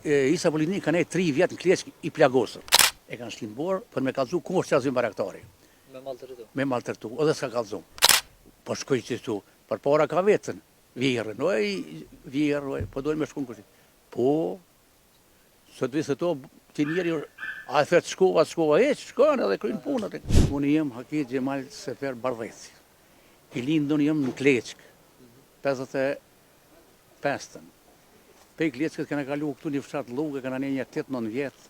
Isa Polini ka ne 3 vjet në Kleçk I plagosur. E kanë shlimbor për me kallzu kush që azim baraktari. Me maltërtu, edhe s'ka kallzu. Po shkoj që tu, për para ka vetën, vjerën, po dojnë me shkun kështë. Po, sot visë to, që njeri, a e thërë shkova, shkojnë edhe krynë punët. Unë jem Haki Gjemal Sefer Bardheci. I lindën jem në Kleçk, 55-ën. Pe Kleçkët këna kalu këtu një fshat lugë, këna një 8-9 vjetë,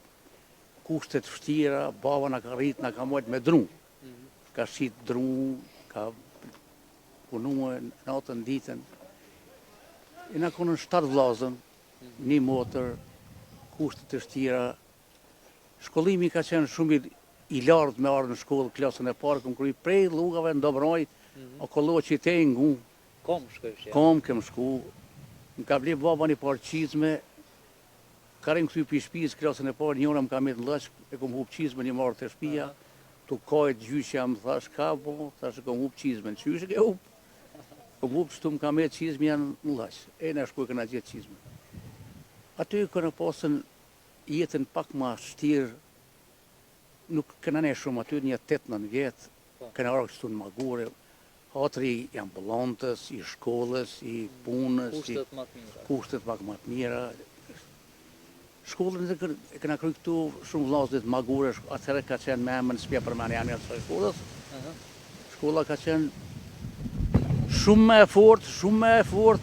kushtet vështira, baba na ka rritë, na ka mojtë me dru. Ka shqit dru, ka punu natën ditën. I na konën 7 vllazën, një motër, kushtet të vështira. Shkollimi ka qenë shumë I lartë me ardhë në shkollë, klasën e parë, këm kërëj prej lugave në Dobroj, o kollo që I te ngu. Kom kem shku. Më ka ble baba një parë qizme, ka rinë këtu për shpijës, klasën e parë, njëra më ka me të lëshk, e kom hup qizme një marë të shpija, tu kajt gjyshja më thash, ka bo, thash e kom hup qizme, në qysh e ke hup? Kom hup shtu më ka me qizme janë në lëshk, e në shkuj këna gjithë qizme. Aty këna pasën jetën pak ma shtirë, nuk këna ne shumë, aty një 8-9 vjetë, këna arë kështu në magure, hatri I ambulantës, I shkollës, I punës, kushtet pak më të mira. Shkollën e këna kry këtu shumë vllazët magure, atëherë ka qenë me emën s'pja përmeni janë të shkollës. Shkolla ka qenë shumë me fort,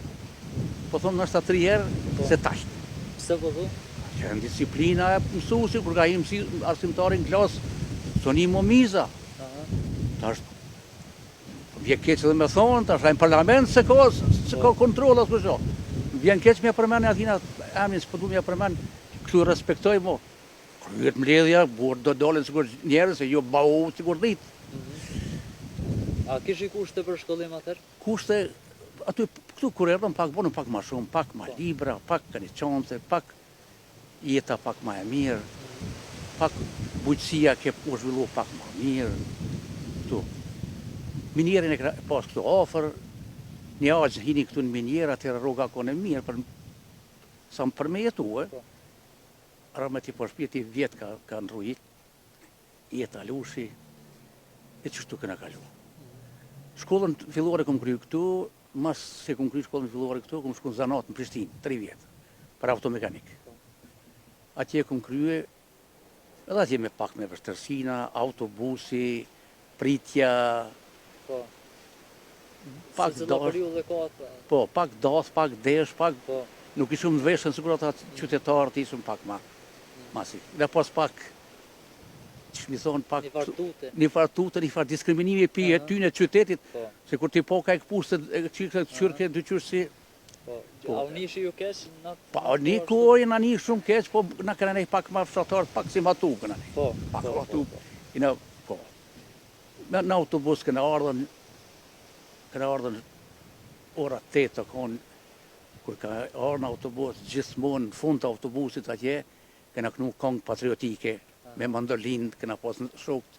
po thonë nështë 3 herë se tashtë. Pse po thu? Qenë disiplina e mësuesi, kur ka I arsimtari në klasë, soni mo miza. Tashtë vje keq edhe me thonë, tash në parlament se ka kontrol asë kësho. Vjen keq me përmeni atina emnin, s'po du me përmeni, kështu respektoj mo. Kryet mbledhja, burë do dolin sikur njerës, e jo bau sikur ditë. A kish I kushte për shkollim atër? Kushte, aty këtu kur erdhëm pak bonën pak ma shumë, pak ma libra, pak kaniçante, pak jeta pak ma e mirë, pak bujqësia ke u zhvillu pak ma mirë, këtu. Minjerin e pas këtu ofër, një aqë hini këtu në minjer, atëherë rroga kone mirë, sa më për me jetu, rëmë ti po shpjeti vjetë ka ndrujit, jetë alushi, e qështu këna kalu. Shkollën fillore këm kry këtu, mas se këm kry shkollën fillore këtu, këm shku në Zanat në Prishtinë, 3 vjetë, për automekanik. Atje këm krye, edhe atje me pak me vështërsina, autobusi, pritja, pak dath, pak desh, nuk ishëm në veshën, sigur ata qytetarët ishëm pak ma si. Dhe pas pak, që shmi thonë pak... Një fartute, një farë diskriminimi e pi e ty në qytetit, se kur ti po ka e këpushtet, e qyrke dy qyrësi... A u nishi ju keq? Pa, një kohë në një shumë keq, po në këna nej pak ma fshatarët, pak si matu këna nej. Pak matu. Në autobus këna ardhën ora 8 të konë, kur ka ardhën autobus, gjithmonë në fund të autobusit atje, këna kënu kongë patriotike, me mandolinë, këna pas në shokët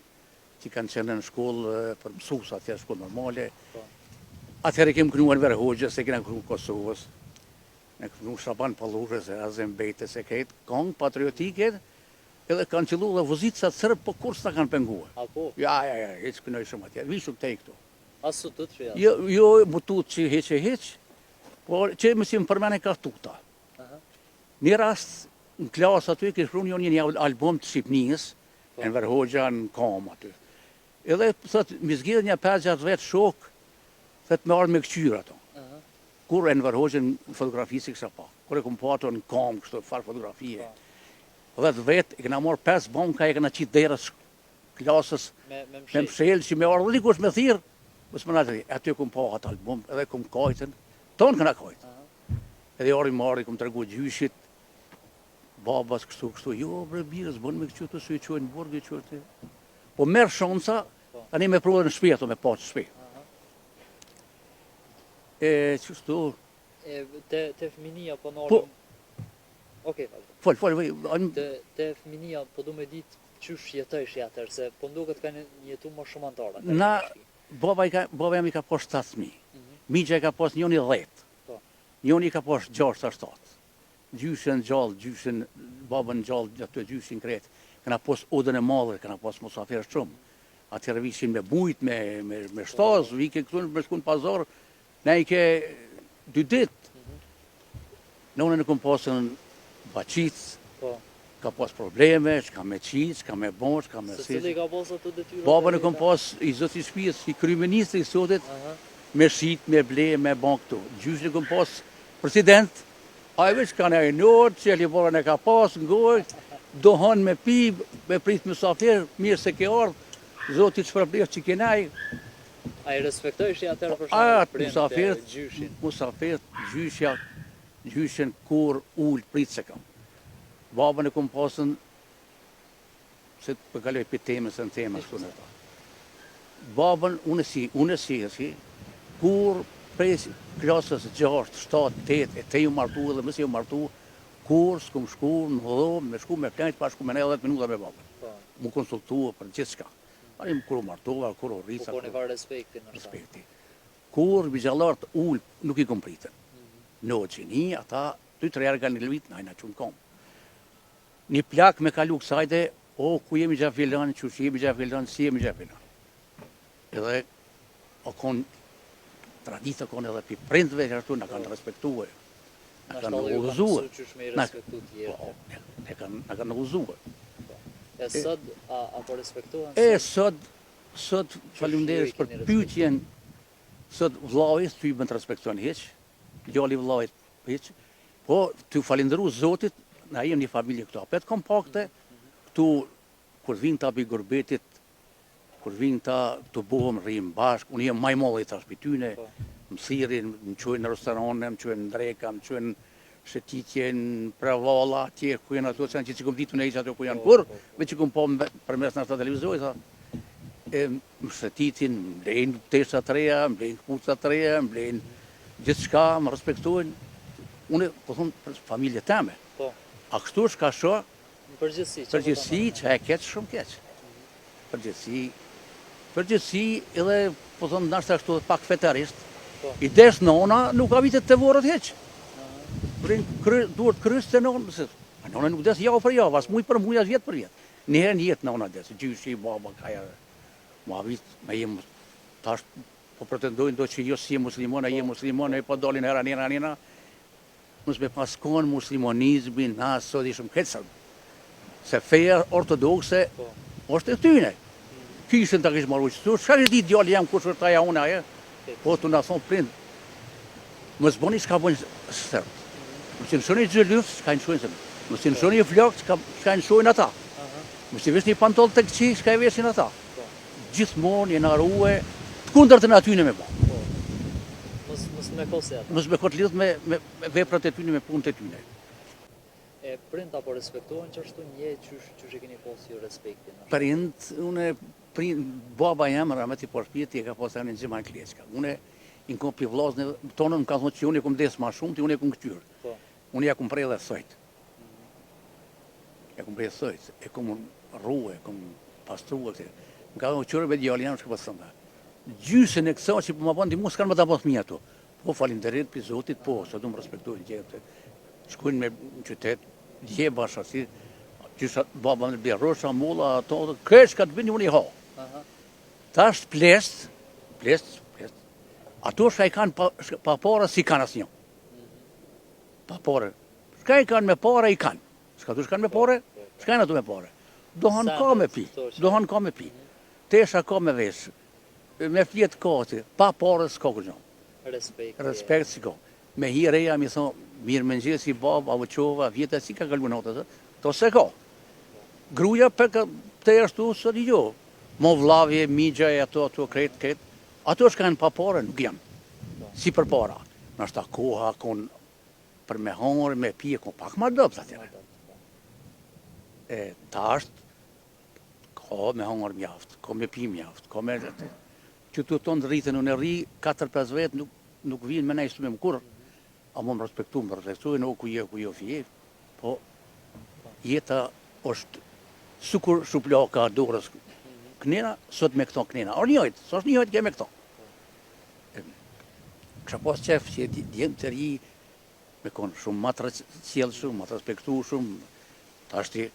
që kanë qenë në shkollë për mësus atje, shkollë normale. Atëherë kemë kënu në Verhoxhës, se këna kënu Kosovës, në kënu Shaban Pallushës, Azembejtës, se këtë kongë patriotike, edhe kanë qëllu dhe vëzitësat sërbë, po kur s'ta kanë penguar. A po? Ja, heq kënoj shumë atje, vishëm të këtu. A su të që janë? Jo, mu tut që heq, po që më si më përmene ka tuta. Një rast, në klasë aty, kështë prunë jo një album të Shqipnijës, në Verhoxha, në Kam aty. Edhe, thët, mi zgjidhe një 5-6 vetë shokë, thët me ardhë me këqyrë ato. Kur e në Verhoxha në fotografisë i kësha pa. Kur e këmë po ato në Kam, kështu, farë fotografie. 10 vetë, e këna morë 5 banka, e këna qitë derës klasës me mshelë, që me ardhë dikush me thirë, mësë më natëri, aty këmë po atë album, edhe këmë kajtën, tonë këna kajtë. Edhe orë I marë, këmë të regu gjyshit, babas kështu, jo, bre birës, bënë me këqytë, su I qojnë burgë, I qojtë. Po merë shansa, tani me prodhe në shpeto, me patë shpetë. E qështu... Te fëminia po në orë... Okej, Fol. Te fëminia po du me ditë qysh jetojsh atër, se po nduket ka jetu më shumë antarë. Na, baba jam I ka posh 7.000, migja I ka posh njoni 10, njoni ka posh 6-7, gjyshen gjallë, gjyshen babën gjallë, ato gjyshin kret. Këna pos odën e madhe, këna pos mosafer shumë. Atëherë vishin me bujt, me shtaz, vike këtu me shku në pazar, ne i ke 2 ditë. Nonën e kom pasën baqic, Po. ka pas probleme, shka me qic, shka me bon, shka me Se cili ka pas ato detyra? Babën e kom pas i zoti i shtëpisë, i kryeministri i sotit, Aha. me shit, me ble, me ban këtu. Gjyshin e kom pas president, a e veç ka në not, që e liborën e ka pas, ngoj, dohon me pi, me prit mysafir, mirë se ke ardhë, zoti çfarëblesh që kenaj, A i respektojshi atërë për a shembull musafirët, gjyshin? musafirët, gjyshin kur ullë prit se kam. Babën e kom pasën, se të përkaloj për temën se në temën shtu në ta. Babën, unë si, kur prej klasës 6, 7, 8, e te ju martu dhe mëse ju martu, kur s'kum shku në hodho, me shku me plajt, pa shku me ne 10 minuta me babën. Po. Mu konsultua për gjithë shka. Ani kur u martova, kur u rrisa. Po koni ka respektin në Respekti. Kur vigjallartë ullë nuk i kom pritën. Në gjeni, ata 2-3 herë kanë lëvit, najna që në kom. Një plak me kalu kësajte, o, ku jemi gja filan, që jemi gja filan, si jemi gja filan. Edhe, o kon, tradita kon edhe pi prindve që ashtu, në kanë respektue. Në kanë në uzue. Po, në kanë në uzue. E sot, a po respektohen? Sot faleminderit për pyetjen, sot vllai ty më të respekton hiç, djali vllait hiç, po ty falenderu Zotit, na jemi një familje këtu, apet kompakte, këtu kur vin ta bi gurbetit, kur vin ta të buhëm rrim bashk, unë jem maj molli tash për tyne, më thirrin, më çojnë në restorane, më çojnë në dreka, më çojnë shëtitje në Prevalla, atje ku janë ato që kom ditu në ishë ato ku janë kur, me që kom po për mes në ashtë televizoj, më shëtitin, më blejnë tesha të reja, më blejnë kpuca të reja, më blejnë gjithë shka, më respektojnë. Unë, po thonë, familje teme. A kështu është ka shë, përgjithsi që e keqë shumë keqë. Përgjithsi edhe, po thonë, nashtë ashtu dhe pak fetarisht, i des nona nuk ka vitet të vorët heqë. Duhet krys të nonë, a nona nuk des javë për javë, as muj për muj, as vjetë për vjetë. Njëherë jetë nona des, gjyshi, baba, kaja, ma vit, me jemë, tash po pretendojnë do që jo si muslimona, je muslimona, e po dolin hera njëra, mos me paskon muslimonizmin, na sot ishëm këtë se feja ortodokse është e tyne. Kishën të kishë marru qëtu, shka kështë di djallë jam kush është taja une aje, po të nga thonë prind, mos boni shka boni sërë. Mos të nëshoni gjëllyft, shka nëshojnë sërë. Mos të nëshoni flokë, shka nëshojnë ata. Mos të vesh një pantoll të këqi, shka e veshin ata. Gjithmonë jenë arruë, të kundër të në atyne me ba. Mos me kosi ata. Mos me këtë lidhë me veprat e tyne, me punët e tyne. E prind apo respektohen që ashtu një që e keni posë ju respektin? Baba jam, Rahmet i Porshpjeti, e ka posë në Gjiman Kleçka. Une, i në kom pi vllazën, tonën më ka thonë që unë e kom desë ma shumë, ti unë e kom këtyrë. Unë ja kom prej dhe sojtë. E kom rruë, e kom pastruë, më ka thonë qërë me djallë janë, shka pasë thënda. Gjysën e kësa që po më bëndi mu, s'kanë më ta posë mi ato. Po falinderit për Zotit, po, së du më respektojnë gjithë. Shkujnë me në qytet, dje bashkësi, gjysë baba në bjerrosha, mulla, ato, kresh ka të bini unë i ha. Ta është plest, ato shka i kanë pa pare si kanë asë një. Pa pare. Shka i kanë me pare, i kanë. Shka tu shkanë me pare, shka i në tu me pare. Dohan ka me pi. Tesha ka me vesh. Me fjetë ka si, pa pare s'ka kërgjë. Respekt si ka. Me hi reja mi thonë, mirë më njësë si babë, avëqova, vjetë si ka kalbu në otës, to se ka. Gruja për të ashtu së një jo. Mo vlavje, migja e ato kretë. Ato është kanë pa pare, nuk janë. Si për para. Nështë ta koha, kon për me hangër, me pije, kon pak ma dëpë, atyre. Ta është, ka me hangër mjaftë, ka me pi mjaftë, ka me... Që të tonë rritën, unë e rri 4-5 vetë, nuk vinë me nejstu me më kurë. A më respektu, në ku jo fje. Po, jeta është sukur shuplaka dorës knena, sot me këto knena. Orë njëjtë, sot njëjtë ke me këto. Kësha pas qef që djemë të ri, me konë shumë ma të cilëshëm, ma të respektueshëm, tashti,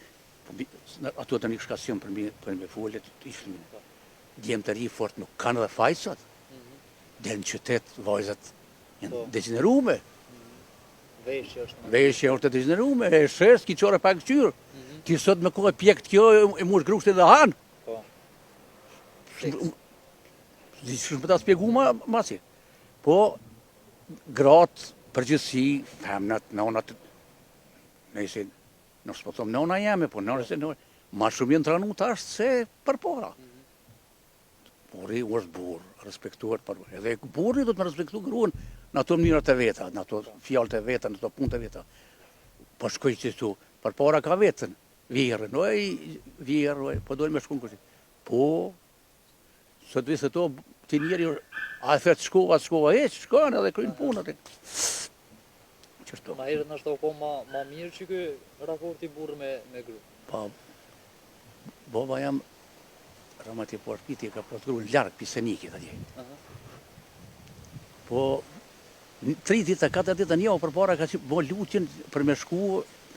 ato të një shkasion për me follet, ishtë djemë të ri fort nuk kanë dhe fajsat, dhe në qytet vajzat janë degenerume. Veshje është të degenerume, e shërës, ki qore pak qyrë. Ti sot me kohë pjekt kjo, e mush grushtin dhe hanë. Shumë për ta spjegu masi. Po, gratë, përgjithsi, femnat, nonat, nëjse, nësë po thëmë nona jeme, po nëse ma shumë jenë tranu tash se për para. Burri është burë, respektuar për burë. Edhe burri do të me respektu gruan në ato mënyrat e veta, në ato fjallët e veta, në ato punët e veta. Po shkoj që tu, për para ka vetën, vjerën, vjerë, po dojnë me shkun kështë. Po, sot visë to, ti njeri, a e thetë shkova, shkojnë edhe krynë punët. Ma herët në shto ko ma mirë që kë raporti burë me gru? Pa, baba jam, ramati po arpiti, ka po të grunë largë pisenikit atje. Po, 3 dita, 4 dita njëo për para ka që bo lutin për me shku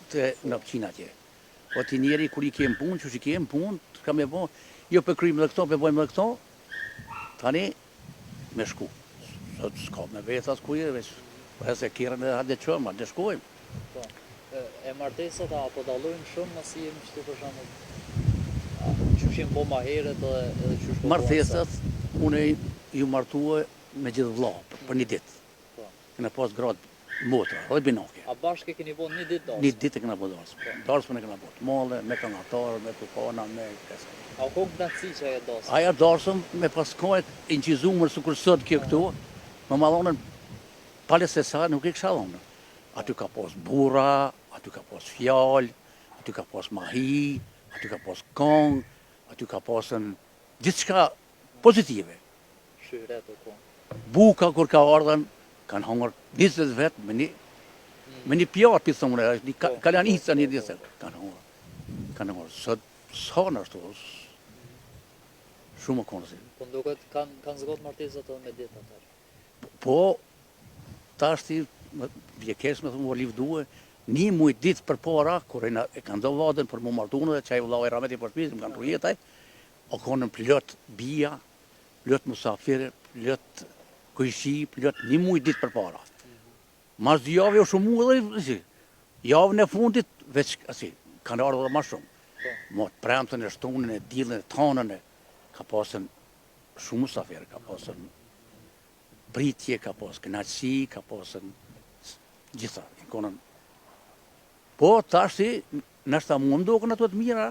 të në pëqina atje. Po ti njeri, kur i kem punë, që i kem punë, ka me bo, jo për krymë dhe këto, për bojmë dhe këto, tani me shku. Sot s'ka me vetas kujë, veç, për e se kjerën e hadë qëma, dhe shkojmë. E martesat apo dalojnë shumë nësi jemi qëtu për shumë, që shemë po ma herët edhe që shpo martesat, une ju martue me gjithë vla, për një ditë. Këna pas gradë motra, dhe binake. A bashkë keni bo një ditë darsë? Një ditë e këna bo darsë. Darsë për në këna bo të male, me këngatarë, me tukana, me kësë. A ko knatësi që aja darsë? Aja darsëm me paskojt inqizumër së kur sot kjo këtu, më madhonën pale se sa nuk i kësha dhonën. Aty ka pas bura, aty ka pas fjallë, aty ka pas mahi, aty ka pas kongë, aty ka pasën gjithë shka pozitive. Shyret o ko. Buka kur ka ardhen, kanë hongër 20 vetë me një pjatë, për thëmëre, një kaljanica një disë, kanë hongër. Sot, sa në ashtu, shumë më konësi. Po ndoket kanë zgotë martesat edhe me ditë atër? Po, ta është vjekesh me thëmë, livdue, një mujt ditë për para, kur e kanë do vadën për mu martunë dhe që e vlau e rameti për shpizë, më kanë rrujetaj, o konën plët bia, plët musafirë, plët kujshi, plët një mujt ditë për para. Mas dë javë jo shumë mu edhe, javën e fundit, veç, kanë ardhë dhe ma shumë. Mo të premtën e shtunën e dilën e tanën e, ka pasën shumë musafirë, ka pasën pritje, ka pasën kënaqësi, ka pasën gjitha, i konën. Po, tashti, nështë ta mund doken ato të mira,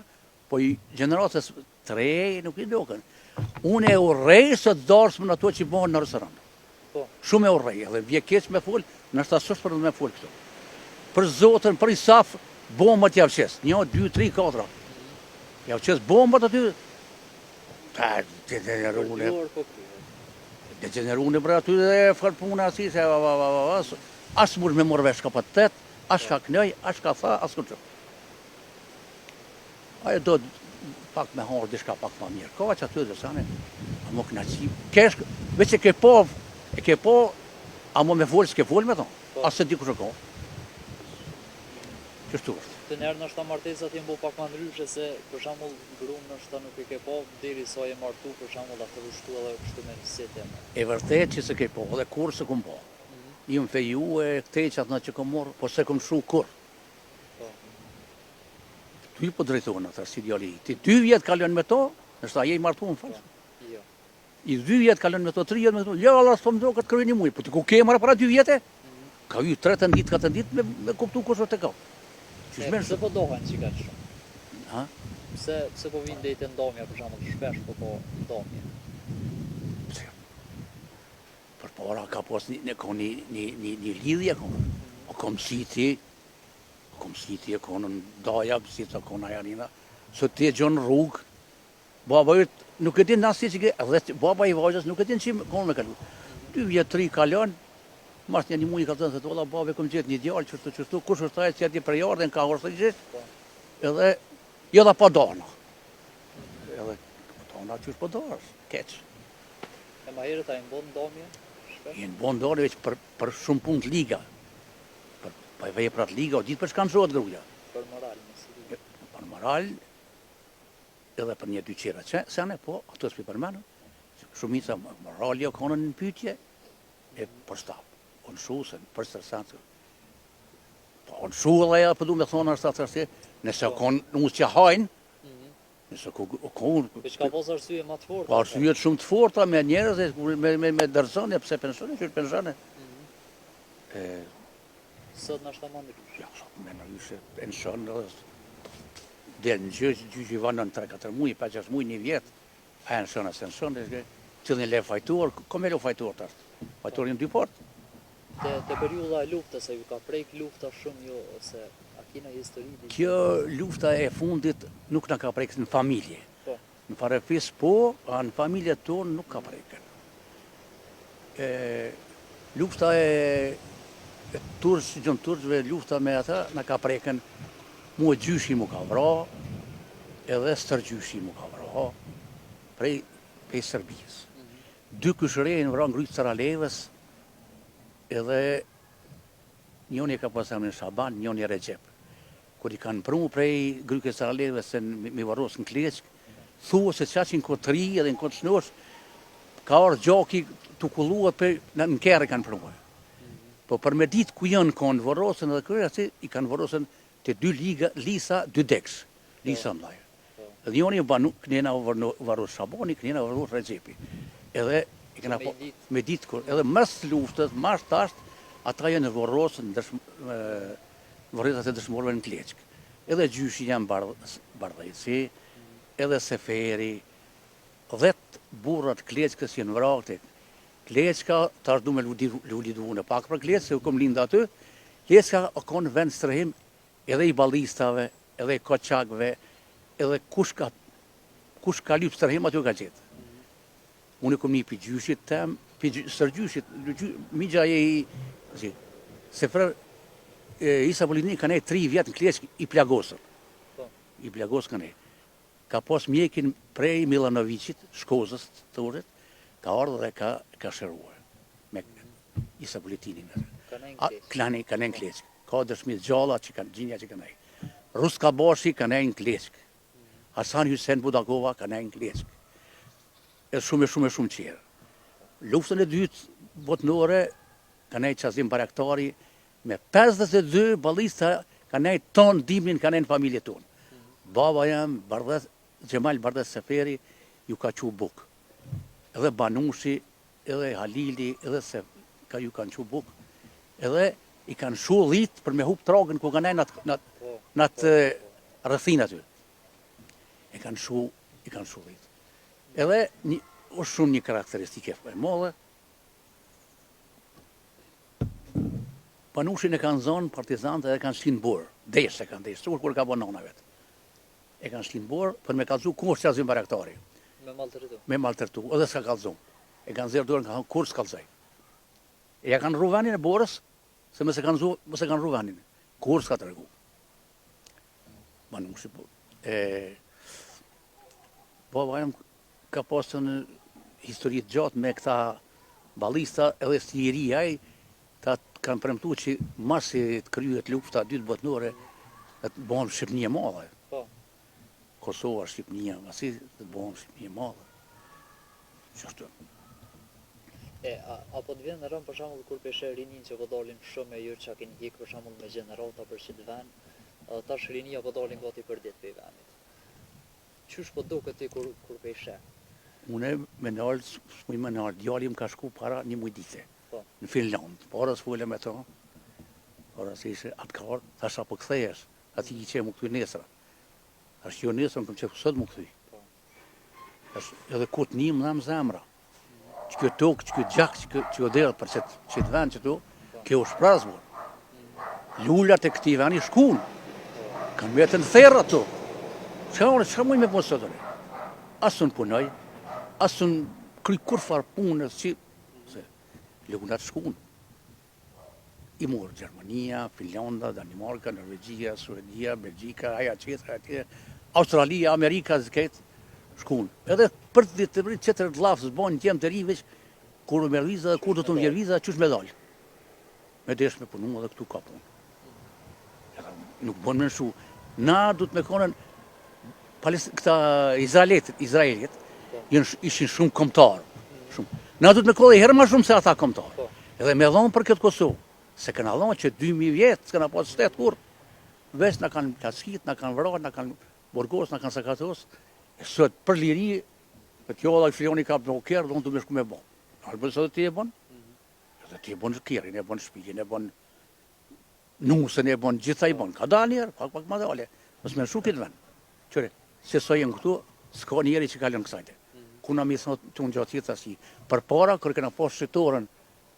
po i generatës të rej nuk i doken. Unë e urrej së të darsëm në ato që i bohen në restoran. Shumë e urrej, edhe vje keq me full, nështë ta sështë për me full këto. Për zotën, për i safë, bombat javë qesë, 1, 2, 3, 4. Javë qesë bombat aty, degenerune për aty dhe fërë puna asi, se asë mërë me morë vesh ka për tëtë, asë ka kënëj, asë ka tha, asë këtë. Ajo do pak me harë dishka pak ma mirë. Ka që aty dhe sane, a më kënaqësi. Kesh, veç e ke po, a më me folë, s'ke folë me thonë. Asë se di kështë ka. Qështu është. Të njerë nështë ta martesat jenë bo pak ma ndryshe se, për shambull, grumë nështë ta nuk i ke po, diri sa je martu, për shambull, da të rrushtu edhe kështu me nësit e me. E vërtet që se ke po, dhe kur se kum po. I më feju e këtej që atë në që kom morë, po se kom shu kur. Ty po drejtojnë atë si djali. Ti 2 vjetë kalon me to, nështë ta je i martu në falë. I 2 vjetë kalon me to, 3 vjetë me to, ja, Allah s'po më do këtë kërë një mujë, po ti ku ke marë para 2 vjetë, ka ju 3 ditë, 4 ditë me kuptu kështë të ka. Pse po dohen që ka që shumë? Pse po vinë dhejtë ndomja, për shumë, shpesh po ndomja? Për para ka pos një lidhje, o kom siti, e konën daja, si të kona janina, së të gjonë rrugë, baba jëtë nuk e din nësi që ke, edhe baba i vajzës nuk e din që konë me kalu. 2 vjetë, 3 kalon, mas një mujë ka thënë se tola, babe kom gjithë një djallë, qështu, kush është tajë që ati për jardën, ka orë së gjithë, edhe, jo da pa dana. Edhe, dana që është pa darës, keqë. E ma herët a i mbonë ndomja? I në bon dore veç për shumë punë të liga. Për Pa veprat liga, o ditë për shkanë shohet gruja. Për moral, nësi. Për moral, edhe për një dy qera sene, po, ato s'pi përmenë, shumica morali o konën në pytje, e për stap, unë shu, se për stërsanë, po, unë shu edhe ja, përdu me thonë është atërse, nëse konë unë që hajnë, nëse konë... Për çka pos arsye ma të forta? Pa arsyet shumë të forta me njerëz, me dërzone, pse pensione, që pensione. Sot në ashtë ta më ndryshë? Ja, sot me ndryshë, pensione, del në gjyqë i vanë në 3-4 mujë, 5-6 mujë, një vjetë, a e në shënë, asë në shënë, që dhe le fajtuar, kom e le fajtuar të ashtë, fajtuar një dy partë. Te periulla e luftës, se ju ka prejk lufta shumë jo, ose a kina histori? Kjo lufta e fundit nuk në ka prejkë në familje. Po. Në farefis po, a në familje tonë nuk ka prejkë. Lufta e gjënë turqëve, lufta me ata, në ka prejkën, mu e gjyshi mu ka vra, edhe stërgjyshi mu ka vra, prej Serbijës. Dy kushërejnë vra në Grujtë Saralevës, edhe njoni ka pasam në Shaban, njoni e Recep. Kër i kanë prunë prej Grujtë Saralevës se mi varros në Kleçk, thua se qaqin këtë ri edhe në këtë shnosh, ka orë gjaki të kulluat për në kërë kanë prunë. Po për me ditë ku janë kanë varrosën edhe kërë, asi i kanë varrosën të dy lisa, dy deksh, lisa në lajë. Edhe njoni banu, kënjena varros Shabani, kënjena varros Recepi. Edhe, me ditë kur, edhe mës luftës, mas tasht, ata janë varrosën varrosat e dëshmorëve në Kleçk. Edhe gjyshi janë Bardhejci, edhe Seferi, 10 burrat Kleçkës janë vrakte. Kleçka, tash du me ludidu në pak për Kleçkë, se u kom linda aty, Kleçka o konë vend strehim edhe i balistave, edhe i koçakve, edhe kush ka lyp strehim aty ka gjithë. Unë kom një për gjyshit tem, për sërgjyshit, migja e i, se frer, Isa Bolini ka nej 3 vjetë në Kleçkë i plagosër. I plagosë ka nej. Ka pos mjekin prej Milanovicit, Shkozës të uret, ka ardhë dhe ka shëruar me Isa Bolitinin. Ka nej në Kleçkë. Ka dëshmit gjalla që kanë gjinja që kanë nej. Ruska Bashi ka nej në Kleçkë. Hasan Hussein Budakova ka nej në Kleçkë. E shumë qërë. Luftën e dytë botnore ka nej Qazim Baraktari me 52 balista ka nej tonë dimnin ka nej në familje tonë. Baba jam, Gjemal Bardhes Seferi, ju ka qu buk. Edhe Banushi, edhe Halili, edhe se ka ju kanë qu buk. Edhe i kanë shu dhit për me hup tragën ku ka nej në atë rëthin aty. I kanë shu dhit. Edhe është shumë një karakteristike e modhe. Panushin e kanë zonë partizantë edhe kanë shlinë borë. Deshe kanë deshe, kur ka bo nona vetë. E kanë shlinë borë për me kalzu kur Qazim Baraktari. Me maltërtu, edhe s'ka kalzu. E kanë zërë dorën, kanë kur s'kalzaj. E ja kanë ruvanin e borës, se mëse kanë ruvanin. Kur s'ka të regu. Panushi po. Baba jem ka pasë në historit gjatë me këta balista edhe stjerijaj, ta kanë premtu që masi të kryet lufta dytë botnore, të bëhëm Shqipnije madhe. Kosova, Shqipnija, masi të bëhëm Shqipnije madhe. Qështu. Apo të vjen në rëmë për shambull kur peshe rinin që po dalin shumë e jërë që a keni hikë për shambull me gjenerata për qitë ven, tash rinia po dalin gati për ditë për i venit. Qysh po do këti kur peshe? Une me nalë, s'muj me nalë, djali më ka shku para një mujdite, në Finland, para s'fulle me ta, para se ishe atë karë, thasha po këthejesh, ati i që më këthuj nesra. Thash jo nesra më këm që sot më këthuj. Edhe këtë një më dhamë zemra, që kjo tokë, që kjo gjak, që kjo derë për qëtë vend që tu, kjo është prazmur. Lullat e këti veni shkun, kanë me të në therë ato. Që muj me punë sotëre? Asë në punoj, asë në kry kur farë punës që se lëgunat shkun. I morë Gjermania, Finlanda, Danimarka, Norvegjia, Suedia, Belgjika, aja qetra, Australia, Amerika, zket, shkun. Edhe për të rritë qëtër të lafës, bënë tjemë të riveq, kur me rriza dhe kur do të më vjerviza, qësh me dalë. Me desh me punu edhe këtu ka punë. nuk bën më shu. Na du të me konën, këta Izraelit, ishin shumë kombëtar. Na du të me kollë herë më shumë se ata kombëtar. Edhe me dhonë për këtë Kosovë. Se këna dhonë që 2000 vjetë, s'këna pas shtetë kur. Vesh në kanë kaskit, në kanë vrarë, në kanë borgos, në kanë sakatos. Sot për liri, për kjo dhe filioni ka për kjerë, dhe unë du me shku me bon. Albën së dhe ti e bon? Dhe ti e bon kjerin, e bon shpijin, e bon nusën, e bon gjitha i bon. Ka da njerë, pak ma dale. Mësë me në shukit ven. Qëre, se so jenë këtu, s'ka njeri që kalën kësajte. Kuna mi thot të unë gjatë tjetë asi. Për para, kërë këna pas shqitoren,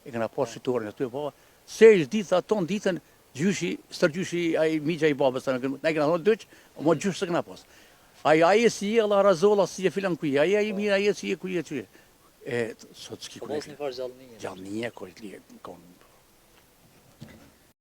e këna pas shqitoren e të e pa, se ishtë ditë aton ditën, gjyshi, stërgjyshi, a i migja i babës, ne këna thonë dëqë, mo gjyshi së këna pas. Aje si je, la razolla, si je filan kuj, aje i mirë, aje si je kuj e qyje. Sot s'ki Po mos një farë gjallënije. Gjallënije, kërë të lije,